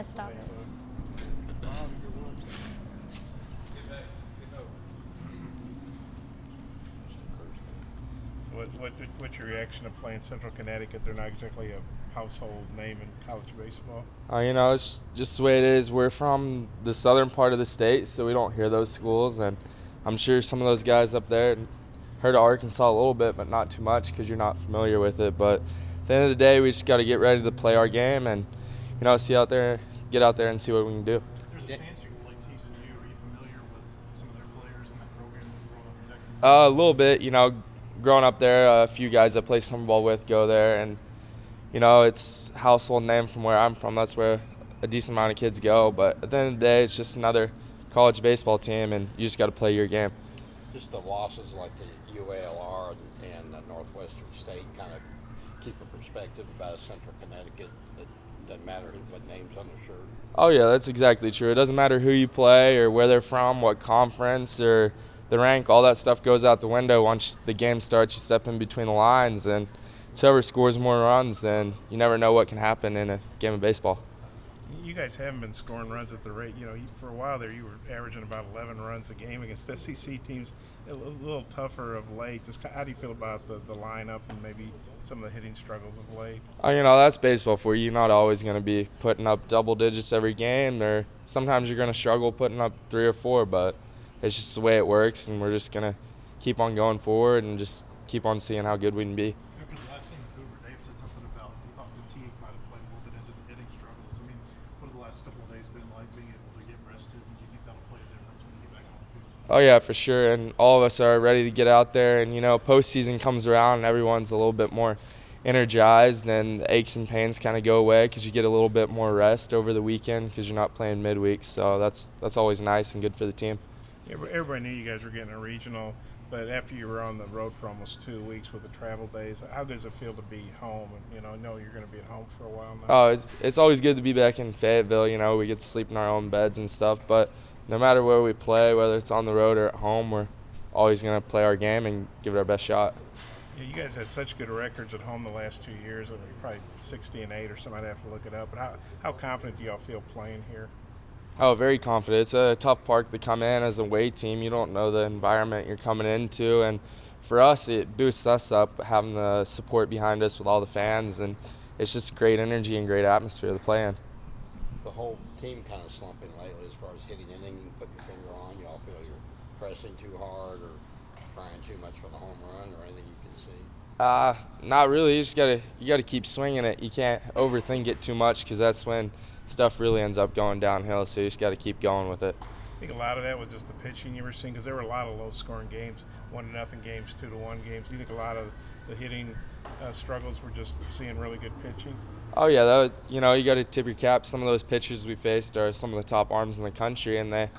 Stop it. What's your reaction to playing Central Connecticut? They're not exactly a household name in college baseball. It's just the way it is. We're from the southern part of the state, so we don't hear those schools. And I'm sure some of those guys up there heard of Arkansas a little bit, but not too much because you're not familiar with it. But at the end of the day, we just got to get ready to play our game and, get out there and see what we can do. There's a chance you can play TCU. Are you familiar with some of their players in that program that grew up in Texas? A little bit, growing up there, a few guys I play summer ball with go there, and it's household name from where I'm from. That's where a decent amount of kids go. But at the end of the day, it's just another college baseball team, and you just got to play your game. Just the losses like the UALR and Northwestern State kind of keep a perspective about Central Connecticut. It doesn't matter what name's on the shirt. Oh, yeah, that's exactly true. It doesn't matter who you play or where they're from, what conference or the rank. All that stuff goes out the window once the game starts. You step in between the lines, and whoever scores more runs, then you never know what can happen in a game of baseball. You guys haven't been scoring runs at the rate. For a while there, you were averaging about 11 runs a game against SEC teams. A little tougher of late. Just how do you feel about the lineup and maybe some of the hitting struggles of late? That's baseball for you. You're not always going to be putting up double digits every game, or sometimes you're going to struggle putting up 3 or 4, but it's just the way it works, and we're just going to keep on going forward and just keep on seeing how good we can be. After the last game with Hoover, Dave said something about he thought fatigue might have played a little bit into the hitting struggles. I mean, what have the last couple of days been like being able to get rested? And do you think that'll play a difference when you get back on the field? Oh, yeah, for sure. And all of us are ready to get out there. And, postseason comes around and everyone's a little bit more energized, and the aches and pains kind of go away because you get a little bit more rest over the weekend because you're not playing midweek. So that's always nice and good for the team. Everybody knew you guys were getting a regional, but after you were on the road for almost 2 weeks with the travel days, how does it feel to be home and know you're going to be at home for a while now? Oh, it's always good to be back in Fayetteville. We get to sleep in our own beds and stuff, but no matter where we play, whether it's on the road or at home, we're always going to play our game and give it our best shot. Yeah, you guys had such good records at home the last 2 years. I mean, probably 60-8 or something. I'd have to look it up. But how confident do y'all feel playing here? Oh, very confident. It's a tough park to come in as a away team. You don't know the environment you're coming into, and for us, it boosts us up having the support behind us with all the fans, and it's just great energy and great atmosphere to play in. The whole team kind of slumping lately as far as hitting anything you can put your finger on. You all feel you're pressing too hard or trying too much for the home run or anything you can see? Not really. You gotta keep swinging it. You can't overthink it too much because that's when stuff really ends up going downhill. So you just got to keep going with it. I think a lot of that was just the pitching you were seeing because there were a lot of low-scoring games, 1-0 games, 2-1 games. Do you think a lot of the hitting struggles were just seeing really good pitching? Oh yeah, you got to tip your cap. Some of those pitchers we faced are some of the top arms in the country, and they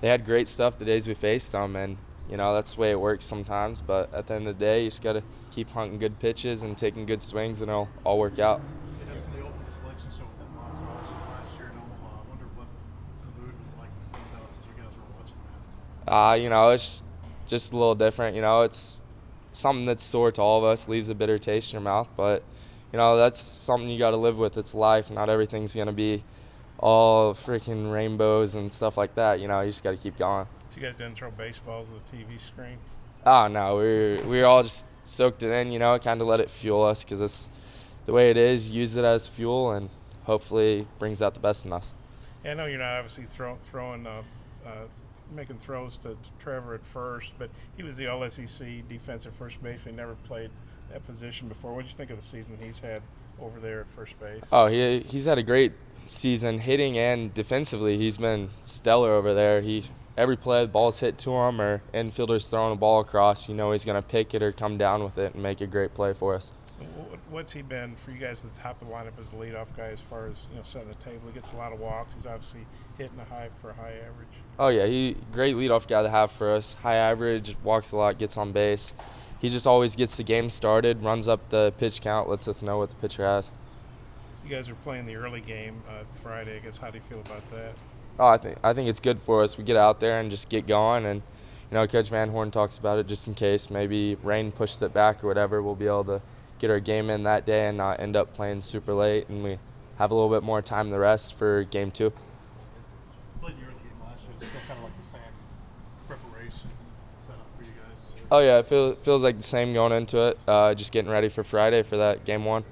had great stuff the days we faced them, and that's the way it works sometimes. But at the end of the day, you just got to keep hunting good pitches and taking good swings, and it'll all work out. They opened the selection show with that montage last year in Omaha. I wonder what the mood was like between us as you guys were watching that. It's just a little different. It's something that's sore to all of us, leaves a bitter taste in your mouth, but that's something you got to live with. It's life. Not everything's going to be all freaking rainbows and stuff like that. You just got to keep going. So you guys didn't throw baseballs at the TV screen? Oh, no. We all just soaked it in, kind of let it fuel us because it's the way it is. Use it as fuel and hopefully brings out the best in us. Yeah, I know you're not obviously making throws to Trevor at first, but he was the All-SEC defensive first baseman. He never played that position before. What did you think of the season he's had over there at first base? Oh, he's had a great season hitting and defensively. He's been stellar over there. Every play the ball's hit to him or infielders throwing a ball across, he's going to pick it or come down with it and make a great play for us. What's he been for you guys at the top of the lineup as the leadoff guy as far as setting the table? He gets a lot of walks. He's obviously hitting a high average. Oh yeah, great leadoff guy to have for us. High average, walks a lot, gets on base. He just always gets the game started, runs up the pitch count, lets us know what the pitcher has. You guys are playing the early game Friday. I guess how do you feel about that? Oh, I think it's good for us. We get out there and just get going, and Coach Van Horn talks about it just in case maybe rain pushes it back or whatever. We'll be able to get our game in that day and not end up playing super late, and we have a little bit more time to rest for game 2. Played the early game last year. It's still kind of like the same preparation setup for you guys. Oh yeah, it feels like the same going into it. Just getting ready for Friday for that game 1.